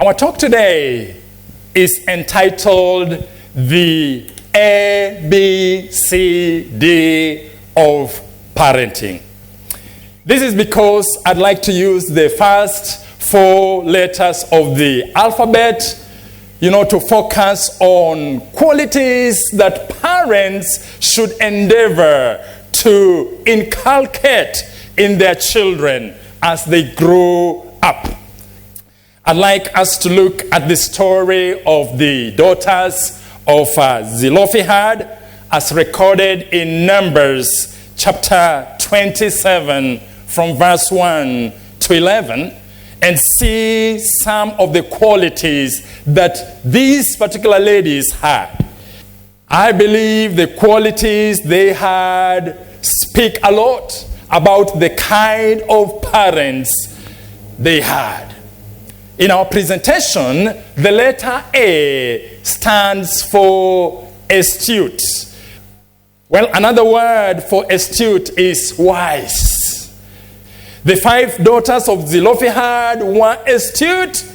Our talk today is entitled The ABCD of Parenting. This is because I'd like to use the first 4 letters of the alphabet, to focus on qualities that parents should endeavor to inculcate in their children as they grow up. I'd like us to look at the story of the daughters of Zelophehad as recorded in Numbers chapter 27 from verse 1 to 11 and see some of the qualities that these particular ladies had. I believe the qualities they had speak a lot about the kind of parents they had. In our presentation, the letter A stands for astute. Well, another word for astute is wise. The 5 daughters of Zelophehad were astute,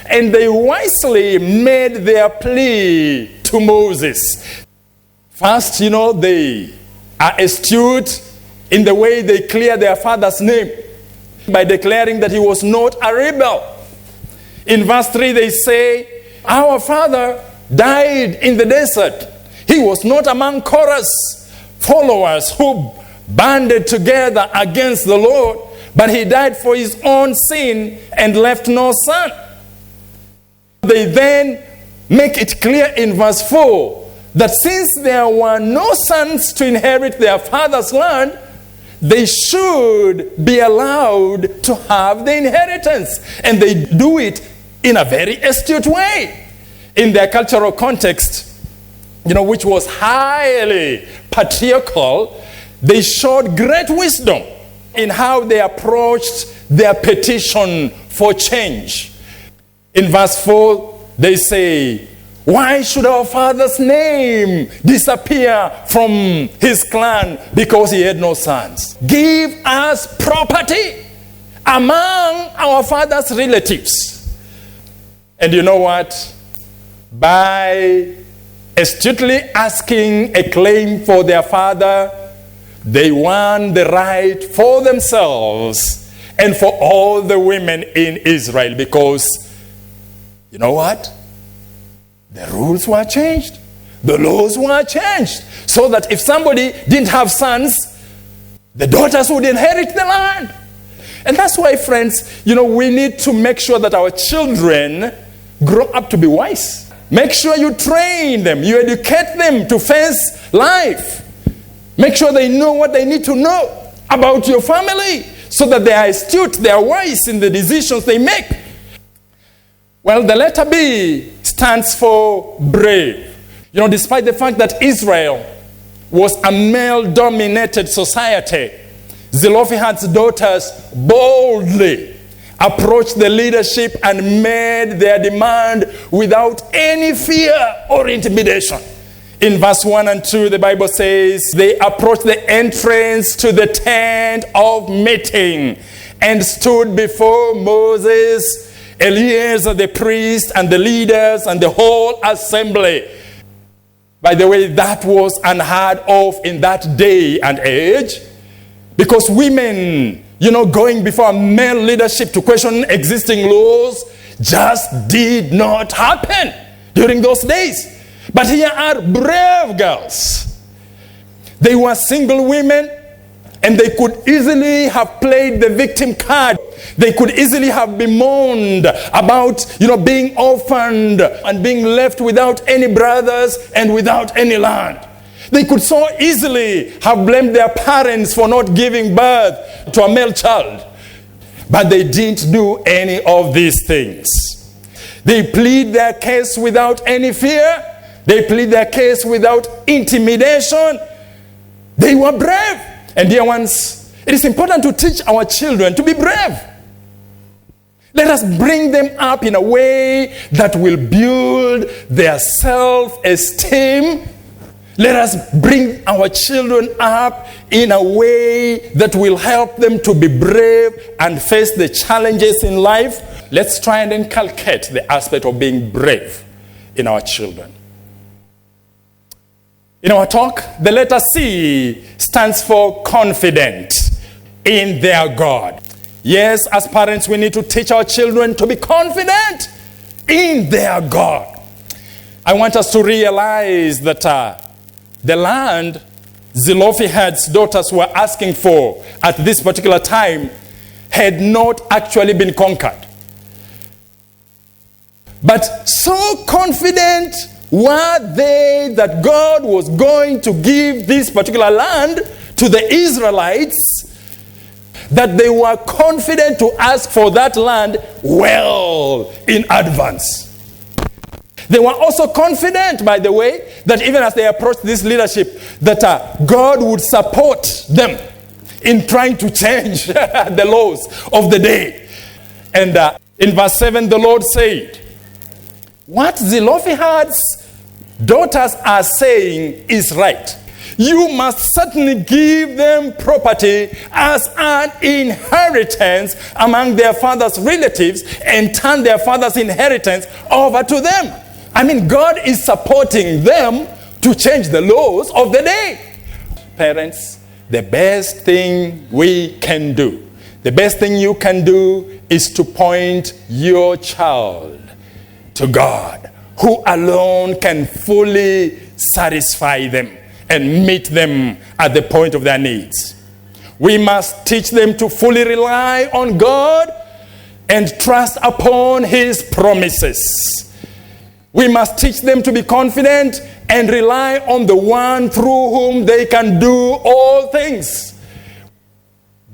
and they wisely made their plea to Moses. First, they are astute in the way they clear their father's name by declaring that he was not a rebel. In verse 3, they say, "Our father died in the desert. He was not among Korah's followers who banded together against the Lord, but he died for his own sin and left no son." They then make it clear in verse 4 that since there were no sons to inherit their father's land, they should be allowed to have the inheritance. And they do it in a very astute way. In their cultural context, which was highly patriarchal, they showed great wisdom in how they approached their petition for change. In verse 4, they say, "Why should our father's name disappear from his clan because he had no sons? Give us property among our father's relatives." And you know what? By astutely asking a claim for their father, they won the right for themselves and for all the women in Israel, because you know what? The rules were changed. The laws were changed. So that if somebody didn't have sons, the daughters would inherit the land. And that's why, friends, we need to make sure that our children grow up to be wise. Make sure you train them. You educate them to face life. Make sure they know what they need to know about your family so that they are astute, they are wise in the decisions they make. Well, the letter B stands for brave. Despite the fact that Israel was a male-dominated society, Zelophehad's daughters boldly approached the leadership and made their demand without any fear or intimidation. In verse 1 and 2, the Bible says, they approached the entrance to the tent of meeting and stood before Moses, Eleazar the priest, and the leaders and the whole assembly. By the way, that was unheard of in that day and age, because women, going before male leadership to question existing laws just did not happen during those days. But here are brave girls. They were single women, and they could easily have played the victim card. They could easily have bemoaned about, being orphaned and being left without any brothers and without any land. They could so easily have blamed their parents for not giving birth to a male child. But they didn't do any of these things. They plead their case without any fear. They plead their case without intimidation. They were brave. And dear ones, it is important to teach our children to be brave. Let us bring them up in a way that will build their self-esteem. Let us bring our children up in a way that will help them to be brave and face the challenges in life. let's try and inculcate the aspect of being brave in our children. In our talk, the letter C stands for confident in their God. Yes, as parents, we need to teach our children to be confident in their God. I want us to realize that the land Zelophehad's daughters were asking for at this particular time had not actually been conquered. But so confident were they that God was going to give this particular land to the Israelites that they were confident to ask for that land well in advance. They were also confident, by the way, that even as they approached this leadership, that God would support them in trying to change the laws of the day. And in verse 7, the Lord said, what Zelophehad's daughters are saying is right. You must certainly give them property as an inheritance among their father's relatives and turn their father's inheritance over to them. I mean, God is supporting them to change the laws of the day. Parents, the best thing we can do, the best thing you can do is to point your child to God, who alone can fully satisfy them and meet them at the point of their needs. We must teach them to fully rely on God and trust upon His promises. We must teach them to be confident and rely on the one through whom they can do all things.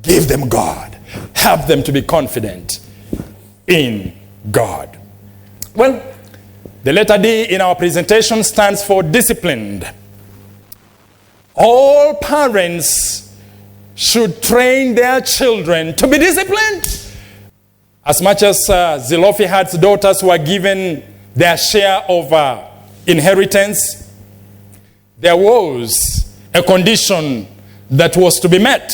Give them God. Help them to be confident in God. Well, the letter D in our presentation stands for disciplined. All parents should train their children to be disciplined. As much as Zelophehad's daughters were given their share of inheritance, there was a condition that was to be met.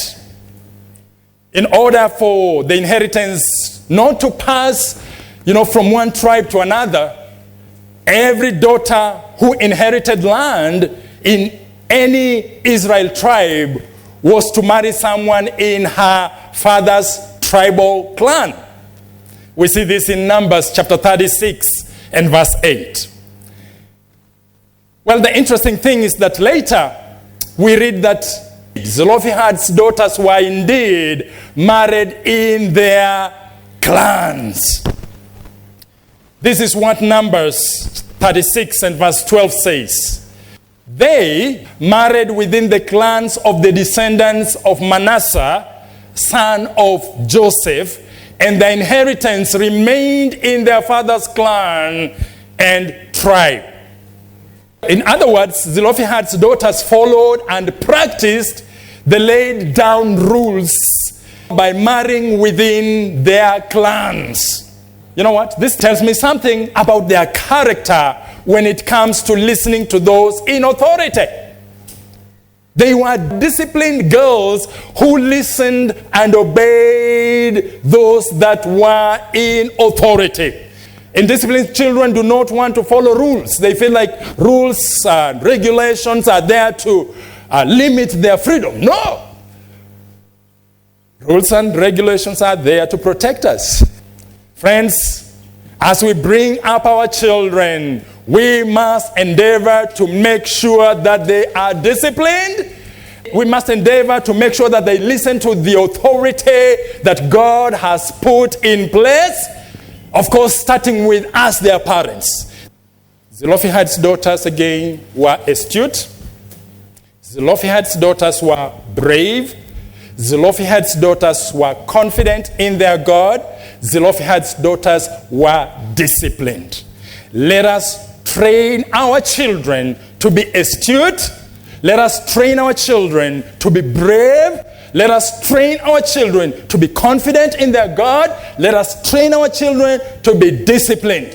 In order for the inheritance not to pass, from one tribe to another, every daughter who inherited land in any Israel tribe was to marry someone in her father's tribal clan. We see this in Numbers chapter 36 and verse 8. Well, the interesting thing is that later we read that Zelophehad's daughters were indeed married in their clans. This is what Numbers 36 and verse 12 says. They married within the clans of the descendants of Manasseh, son of Joseph, and the inheritance remained in their father's clan and tribe. In other words, Zelophehad's daughters followed and practiced the laid down rules by marrying within their clans. You know what? This tells me something about their character when it comes to listening to those in authority. They were disciplined girls who listened and obeyed those that were in authority. Indisciplined children do not want to follow rules. They feel like rules and regulations are there to limit their freedom. No! Rules and regulations are there to protect us. Friends, as we bring up our children, we must endeavor to make sure that they are disciplined. We must endeavor to make sure that they listen to the authority that God has put in place. Of course, starting with us, their parents. Zelophehad's daughters, again, were astute. Zelophehad's daughters were brave. Zelophehad's daughters were confident in their God. Zelophehad's daughters were disciplined. Let us train our children to be astute. Let us train our children to be brave. Let us train our children to be confident in their God. Let us train our children to be disciplined.